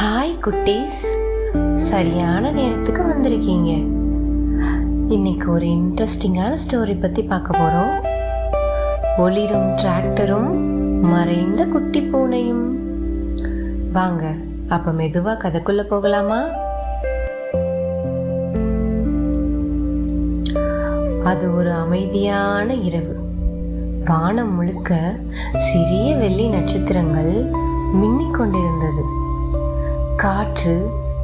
Hi குட்டீஸ், சரியான நேரத்துக்கு வந்திருக்கீங்க. இன்னைக்கு ஒரு இன்ட்ரெஸ்டிங்கான ஸ்டோரி பற்றி பார்க்க போகிறோம். ஒளிரும் டிராக்டரும் மறைந்த குட்டி பூனையும். வாங்க அப்போ மெதுவாக கதைக்குள்ளே போகலாமா? அது ஒரு அமைதியான இரவு. வானம் முழுக்க சிறிய வெள்ளி நட்சத்திரங்கள் மின்னிக் கொண்டிருந்தது. காற்று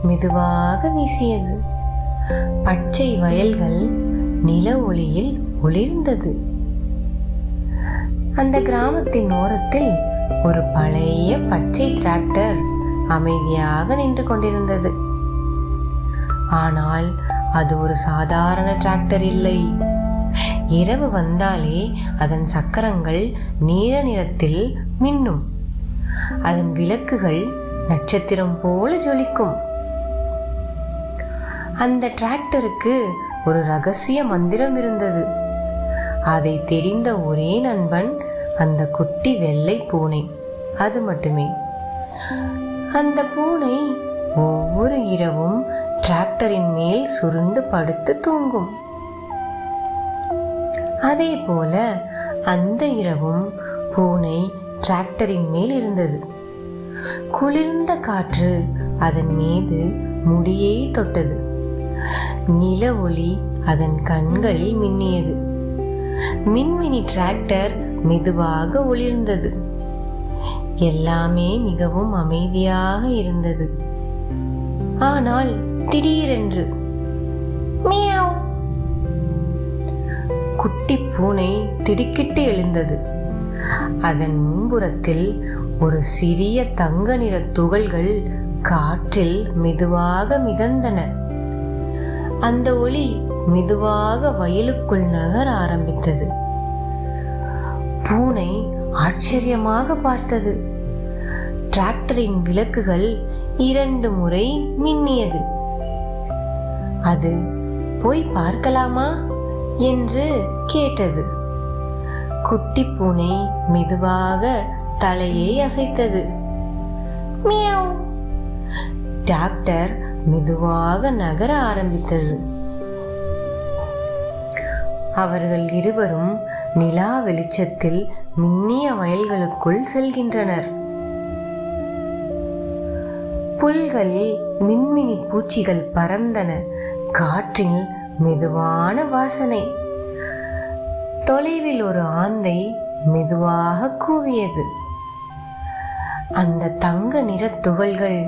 மெதுவாக வீசியது. பச்சை வயல்கள் நில ஒளியில் ஒளிர்ந்தது. அந்த கிராமத்தின் ஓரத்தில் ஒரு பழைய பச்சை டிராக்டர் அமைதியாக நின்று கொண்டிருந்தது. ஆனால் அது ஒரு சாதாரண டிராக்டர் இல்லை. இரவு வந்தாலே அதன் சக்கரங்கள் நீல நிறத்தில் மின்னும். அதன் விளக்குகள் நட்சத்திரம் போல ஜொலிக்கும். அந்த டிராக்டருக்கு ஒரு ரகசிய மந்திரம் இருந்தது. அதை தெரிந்த ஒரே நண்பன் அந்த குட்டி வெள்ளை பூனை. அது மட்டுமே. அந்த பூனை ஒவ்வொரு இரவும் டிராக்டரின் மேல் சுருண்டு படுத்து தூங்கும். அதே போல அந்த இரவும் பூனை டிராக்டரின் மேல் இருந்தது. குளிர்ந்த காற்று அதன் மீது முடியை தொட்டது. நில ஒளி அதன் கண்களில் மின்னியது. மின்மினி டிராக்டர் மெதுவாக ஒளிர்ந்தது. எல்லாமே மிகவும் அமைதியாக இருந்தது. ஆனால் திடீரென்று மியாவ்! குட்டி பூனை திடுக்கிட்டு எழுந்தது. அதன் முன்புறத்தில் ஒரு சிறிய தங்க நிற துகள்கள் காற்றில் மெதுவாக மிதந்தன. அந்த ஒளி மெதுவாக வயலுக்குள் நகர ஆரம்பித்தது. பூனை ஆச்சரியமாக பார்த்தது. டிராக்டரின் விளக்குகள் 2 முறை மின்னியது. அது போய் பார்க்கலாமா என்று கேட்டது. குட்டி பூனை மெதுவாக தலையை அசைத்தது. மியாவ்! டிராக்டர் மெதுவாக நகர ஆரம்பித்தது. அவர்கள் இருவரும் நிலா வெளிச்சத்தில் மின்னிய வயல்களுக்குள் செல்கின்றனர். புல்களில் மின்மினி பூச்சிகள் பறந்தன. காற்றில் மெதுவான வாசனை. தொலைவில் ஒரு ஆந்தை மெதுவாக கூவியது. அந்த தங்க நிற துகள்கள்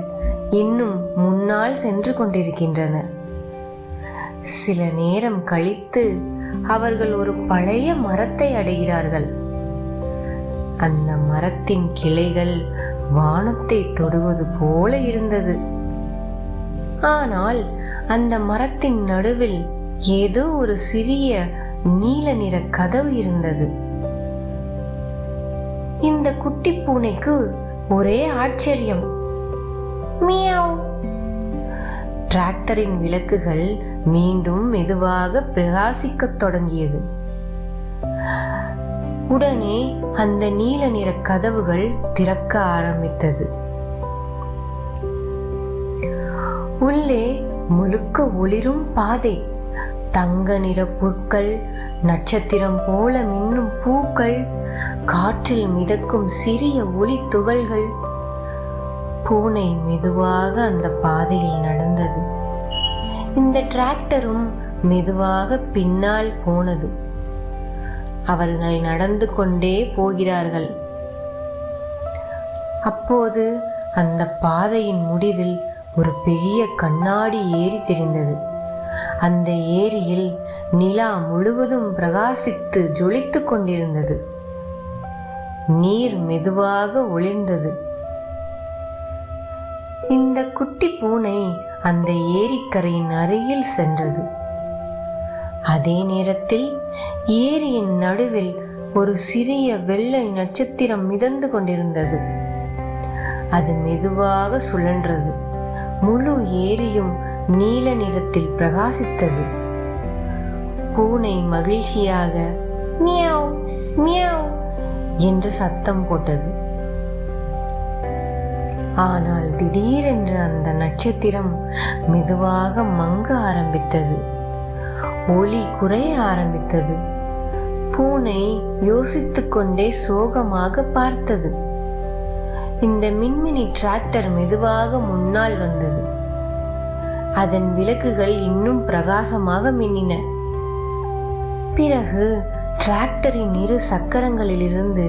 இன்னும் முன்னால் சென்று கொண்டிருக்கின்றன. சில நேரம் கழித்து அவர்கள் ஒரு பழைய மரத்தை அடைகிறார்கள். அந்த மரத்தின் கிளைகள் வானத்தை தொடுவது போல இருந்தது. ஆனால் அந்த மரத்தின் நடுவில் ஏதோ ஒரு சிறிய நீல நிற கதவு இருந்தது. இந்த குட்டி பூனைக்கு ஒரே ஆச்சரியம். மியாவ்! டிராக்டரின் விளக்குகள் மீண்டும் மெதுவாக பிரகாசிக்கத் தொடங்கியது. உடனே அந்த நீல நிற கதவுகள் திறக்க ஆரம்பித்தது. உள்ளே முழுக்க ஒளிரும் பாதை. தங்க நிற புற்கள், நட்சத்திரம் போல மின்னும் பூக்கள், காற்றில் மிதக்கும் சிறிய ஒளி துகள்கள். பூனை மெதுவாக அந்த பாதையில் நடந்தது. இந்த டிராக்டரும் மெதுவாக பின்னால் போனது. அவர்கள் நடந்து கொண்டே போகிறார்கள். அப்போது அந்த பாதையின் முடிவில் ஒரு பெரிய கண்ணாடி ஏரி தெரிந்தது. அந்த ஏரியில் நிலா முழுவதும் பிரகாசித்து ஜொலித்துக் கொண்டிருந்தது. நீர் மெதுவாக ஒளிர்ந்தது. இந்த குட்டி பூனை அந்த ஏரிக்கரையின் அருகில் சென்றது. அதே நேரத்தில் ஏரியின் நடுவில் ஒரு சிறிய வெள்ளை நட்சத்திரம் மிதந்து கொண்டிருந்தது. அது மெதுவாக சுழன்றது. முழு ஏரியும் நீல நிறத்தில் பிரகாசித்தது. பூனை மகிழ்ச்சியாக மியாவ் மியாவ் என்று சத்தம் போட்டது. ஆனால் திடீரென்று அந்த நட்சத்திரம் மெதுவாக மங்க ஆரம்பித்தது. ஒளி குறைய ஆரம்பித்தது. பூனை யோசித்துக் கொண்டே சோகமாக பார்த்தது. இந்த மின்மினி டிராக்டர் மெதுவாக முன்னால் வந்தது. அதன் விளக்குகள் இன்னும் பிரகாசமாக மின்னின. பிறகு டிராக்டரின் இரு சக்கரங்களிலிருந்து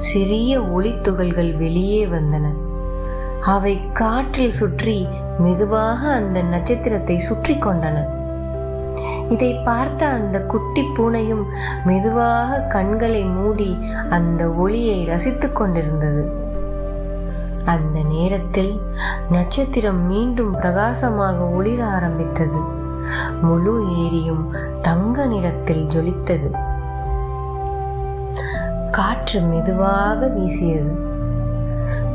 சிறிய ஒளித்துகள்கள் வெளியே வந்தன. அவை காற்றில் சுற்றி மெதுவாக அந்த நட்சத்திரத்தை சுற்றி கொண்டன. இதை பார்த்த அந்த குட்டி பூனையும் மெதுவாக கண்களை மூடி அந்த ஒளியை ரசித்துக் கொண்டிருந்தது. அந்த நேரத்தில் நட்சத்திரம் மீண்டும் பிரகாசமாக ஒளிர ஆரம்பித்தது. முழு ஏரியும் தங்க நிறத்தில் ஜொலித்தது. காற்று மெதுவாக வீசியது.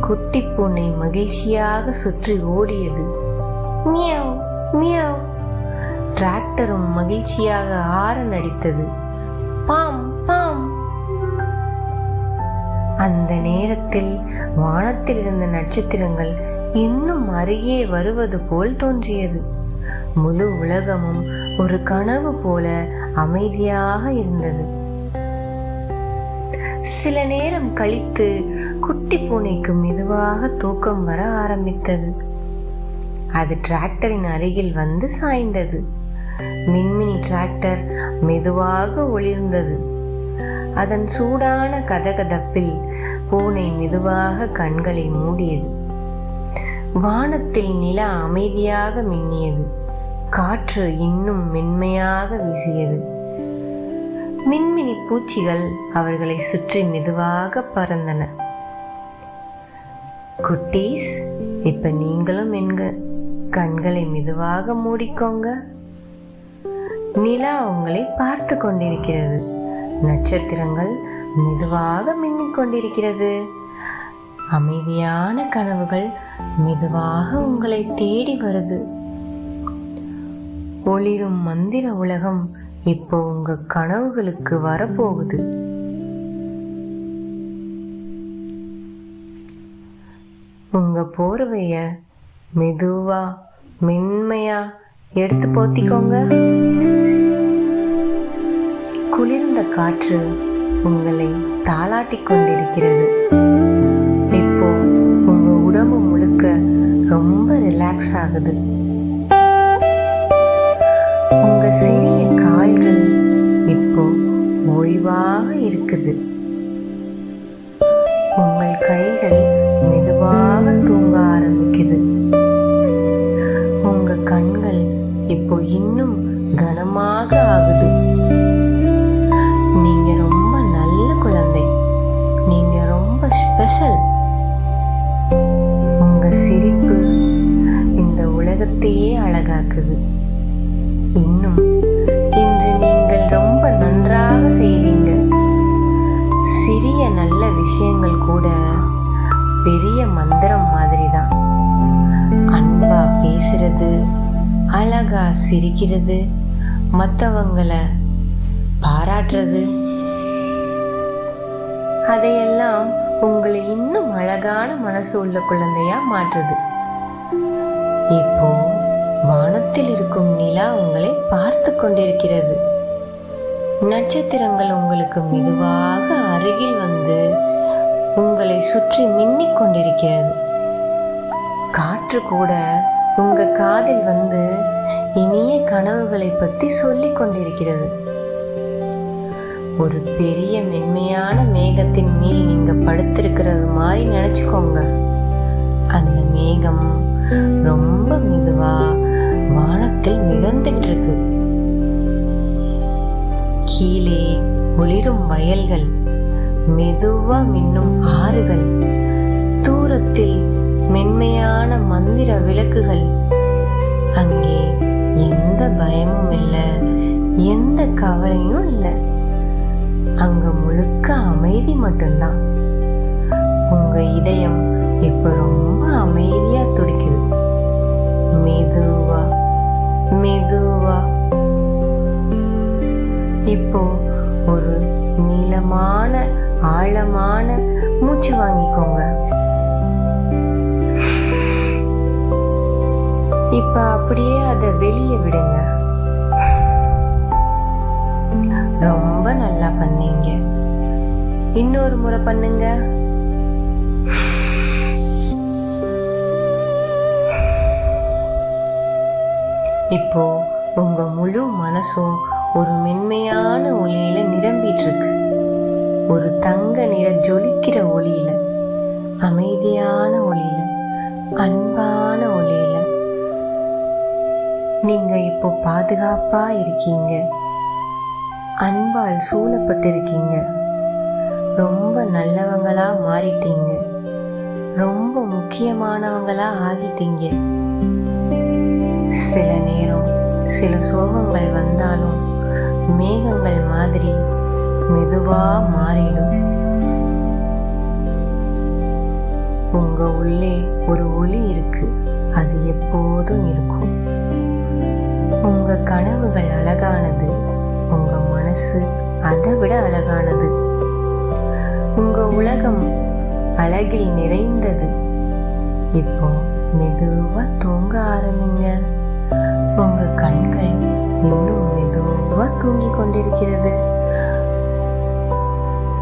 குட்டி பூனை மகிழ்ச்சியாக சுற்றி ஓடியது. Meow meow. டிராக்டரும் மகிழ்ச்சியாக ஹாரன் அடித்தது. பாம் பாம். அந்த நேரத்தில் வானத்தில் இருந்த நட்சத்திரங்கள் இன்னும் அருகே வருவது போல் தோன்றியது. முழு உலகமும் ஒரு கனவு போல அமைதியாக இருந்தது. சில நேரம் கழித்து குட்டி பூனைக்கு மெதுவாக தூக்கம் வர ஆரம்பித்தது. அது டிராக்டரின் அருகில் வந்து சாய்ந்தது. மின்மினி டிராக்டர் மெதுவாக ஒளிர்ந்தது. அதன் சூடான கதகதப்பில் பூனை மெதுவாக கண்களை மூடியது. வானத்தில் நிலா அமைதியாக மின்னியது. காற்று இன்னும் மென்மையாக வீசியது. மின்மினி பூச்சிகள் அவர்களை சுற்றி மெதுவாக பறந்தன. குட்டீஸ், இப்ப நீங்களும் கண்களை மெதுவாக மூடிக்கோங்க. நிலா உங்களை பார்த்து கொண்டிருக்கிறது. நட்சத்திரங்கள் மெதுவாக மின்னிக் கொண்டிருக்கிறது. அமைதியான கனவுகள் மெதுவாக உங்களை தேடி வருது. ஒளிரும் மந்திர உலகம் இப்போ உங்க கனவுகளுக்கு வரப்போகுது. உங்க போர்வைய மெதுவா மென்மையா எடுத்து போத்திக்கோங்க. குளிர்ந்த காற்று உங்களை தாளாட்டிக் கொண்டிருக்கிறது. இப்போ உங்க உடம்பு முழுக்க ரொம்ப ரிலாக்ஸ் ஆகுது. உங்க சிறிய கால்கள் இப்போ ஓய்வாக இருக்குது. உங்கள் கைகள் மெதுவாக தூங்க ஆரம்பிக்குது. உங்க கண்கள் இப்போ இன்னும் கனமாக ஆகுது. நீங்க ரொம்ப நல்ல குழந்தை. நீங்க ரொம்ப ஸ்பெஷல். உங்க சிரிப்பு இந்த உலகத்தையே அழகாக்குது. இன்னும் இன்று நீங்கள் ரொம்ப நன்றாக செய்தீங்க. சிறிய நல்ல விஷயங்கள் கூட பெரிய மந்திரம் மாதிரி தான். அன்பா பேசுறது, அழகா சிரிக்கிறது, மற்றவங்களை பாராட்டுறது, அதையெல்லாம் உங்களை இன்னும் அழகான மனசு உள்ள குழந்தையா மாற்றுது. இப்போ வானத்தில் இருக்கும் நிலா உங்களை பார்த்து கொண்டிருக்கிறது. நட்சத்திரங்கள் உங்களுக்கு மெதுவாக அருகில் வந்து உங்களை சுற்றி மின்னிக் கொண்டிருக்கிறது. காற்று கூட உங்க காதில் வந்து இனிய கனவுகளை பற்றி சொல்லிக் கொண்டிருக்கிறது. ஒரு பெரிய மென்மையான மேகத்தின் மேல் நீங்க படுத்திருக்கிறது மாதிரி நினைச்சுக்கோங்க. அந்த மேகம் ரொம்ப மெதுவா வானத்தில் மிதந்துகிட்டு இருக்கு. கீழே ஒளிரும் வயல்கள், மெதுவா மின்னும் ஆறுகள், தூரத்தில் மென்மையான மந்திர விளக்குகள். அங்கே எந்த பயமும் இல்லை, எந்த கவலையும் இல்லை. அங்க முழுக்க அமைதி மட்டும்தான். உங்க இதயம் இப்ப ரொம்ப அமைதியா துடிக்குது. மெதுவா மெதுவா. இப்போ ஒரு நீளமான ஆழமான மூச்சு வாங்கிக்கோங்க. இப்ப அப்படியே அதை வெளியே விடுங்க. ரொம்ப நல்லா பண்ணீங்க. இன்னொரு முறை பண்ணுங்க. இப்போ உங்க முழு மனசும் ஒரு மென்மையான ஒளியில நிரம்பிட்டு இருக்கு. ஒரு தங்க நிற ஜொலிக்கிற ஒளியில, அமைதியான ஒளியில, அன்பான ஒளியில. நீங்க இப்போ பாதுகாப்பா இருக்கீங்க. அன்பால் சூழப்பட்டிருக்கீங்க. ரொம்ப நல்லவங்களா மாறிட்டீங்க. ரொம்ப முக்கியமானவங்களா ஆகிட்டீங்க. சில நேரம் சில சோகங்கள் வந்தாலும் மேகங்கள் மாதிரி மெதுவா மாறிடும். உங்க உள்ளே ஒரு ஒளி இருக்கு. அது எப்போதும் இருக்கும். உங்க கனவுகள் அழகானது. உங்க மனசு அதை விட அழகானது. உங்க உலகம் அழகில் நிறைந்தது. இப்போ மெதுவா தூங்க ஆரம்பிங்க. உங்க கண்கள் இன்னும் மெதுவா தூங்கி கொண்டிருக்கிறது.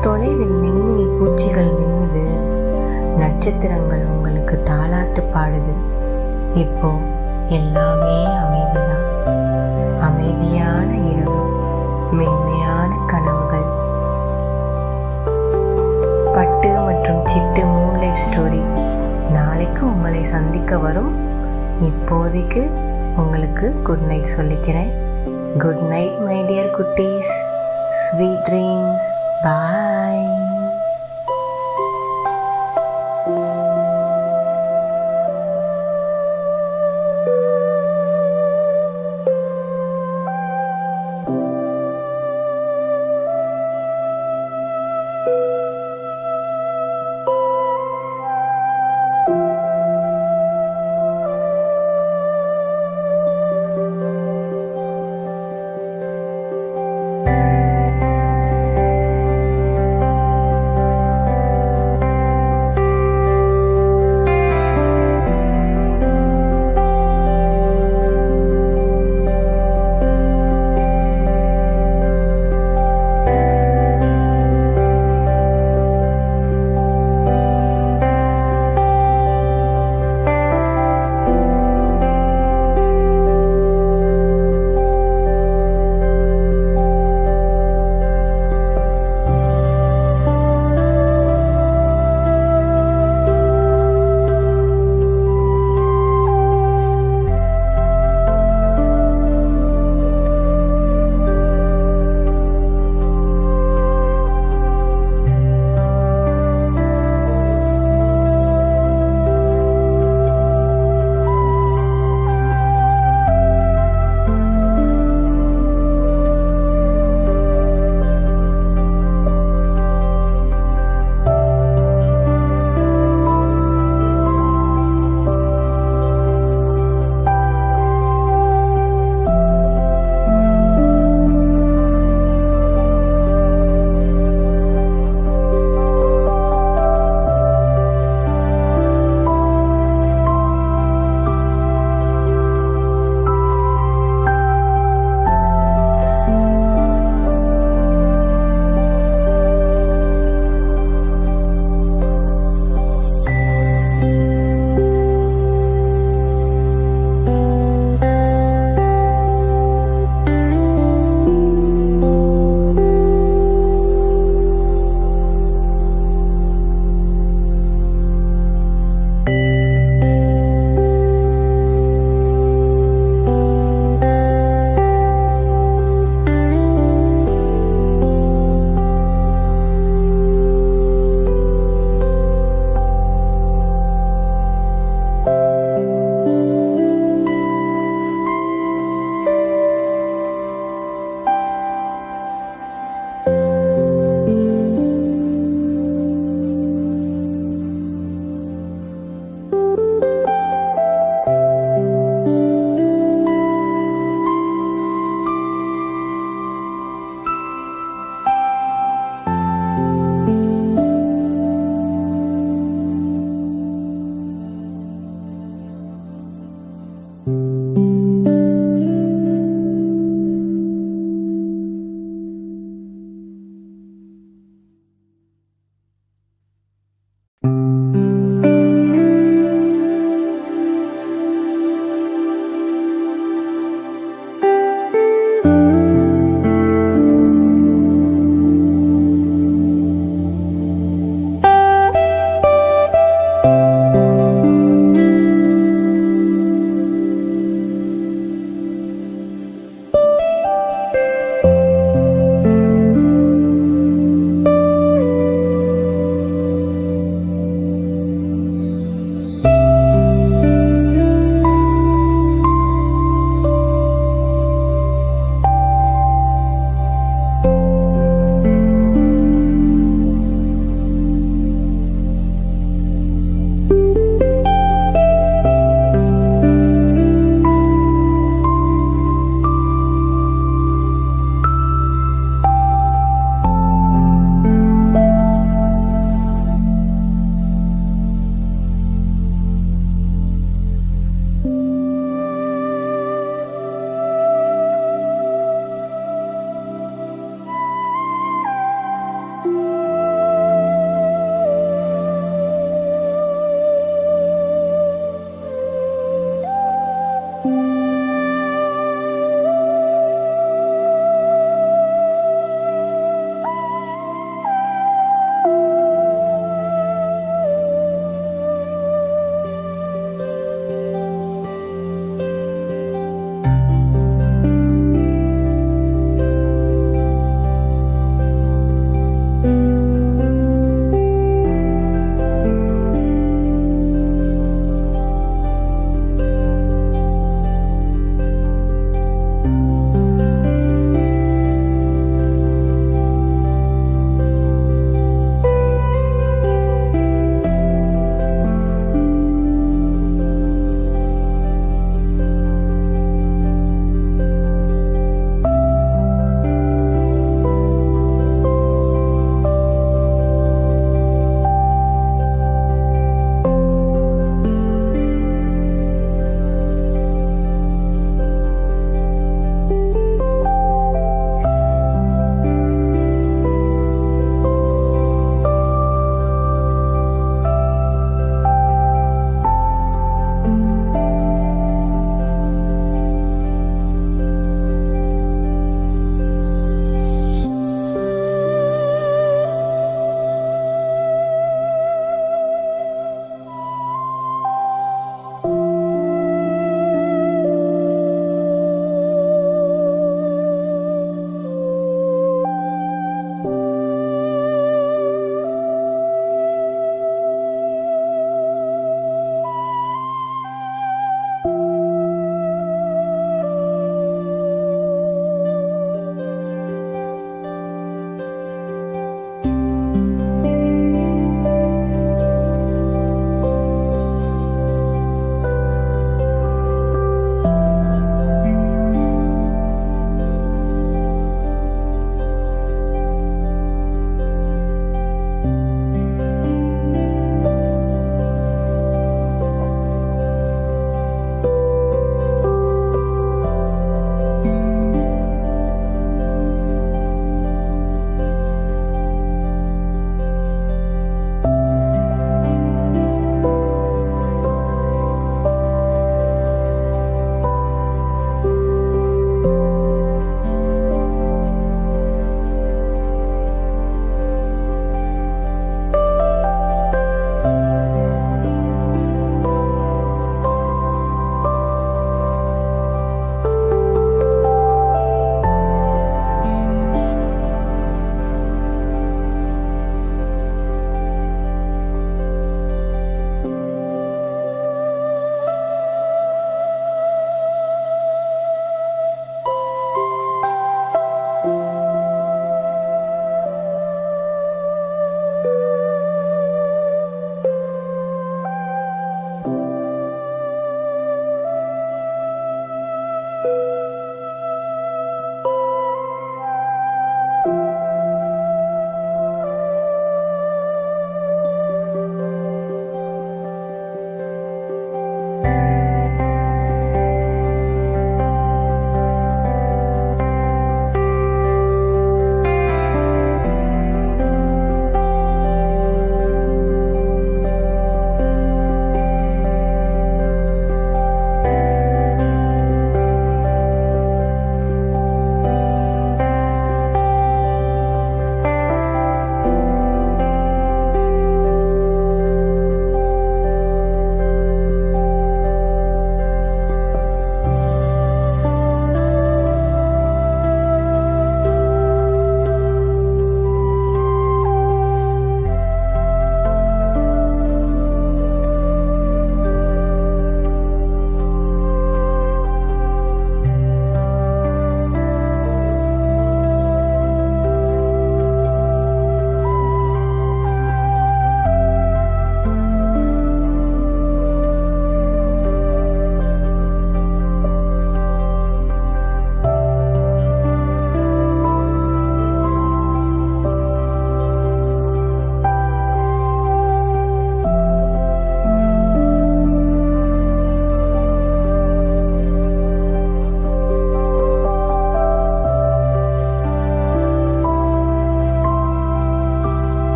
தொலைவில் மின்மினி பூச்சிகள் மின்னுது. நட்சத்திரங்கள் உங்களுக்கு தாலாட்டு பாடுது. இப்போ எல்லாமே அமைதிதான். அமைதியான இரவு, மென்மையான கனவுகள். பட்டு மற்றும் சிட்டு மூன்லைட் ஸ்டோரி நாளைக்கு உங்களை சந்திக்க வரும். இப்போதைக்கு உங்களுக்கு குட் நைட் சொல்லிக்கிறேன். குட் நைட் மை டியர் குட்டீஸ். Sweet dreams. பாய்.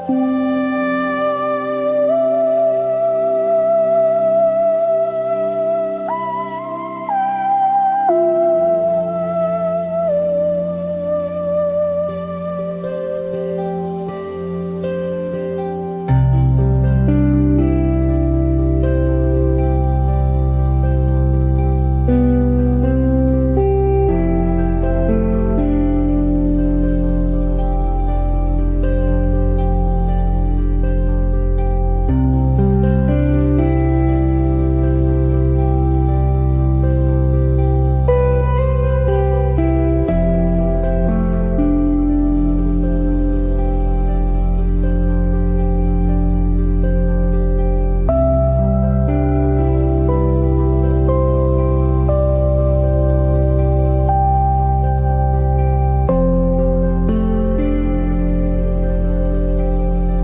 you.